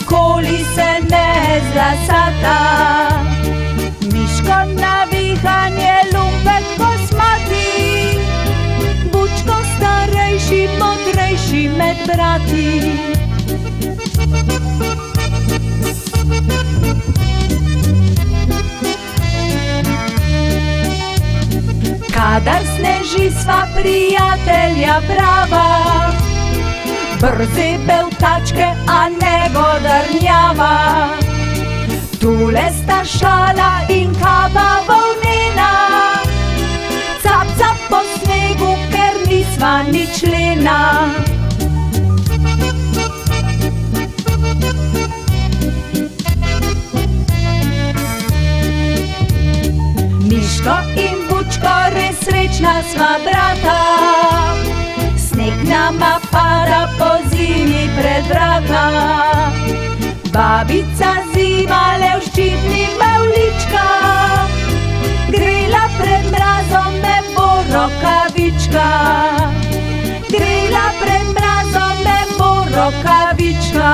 nikoli se ne zlasata. Miško navihanje, lumpek kosmati, Bučko starejši, modrejši med brati. Kadar sneži, sva prijatelja prava, brze beltačke, a ne godrnjava. Tule sta šala in kaba volnena, cap, cap po snegu, ker nisva nič lena. Miško in Bučko, res srečna sva brata, sneg nama pada po zimi pred vrata. Babica zima le v ščitni mevlička, grela pred mrazom me bo rokavička. Grela pred mrazom me bo rokavička.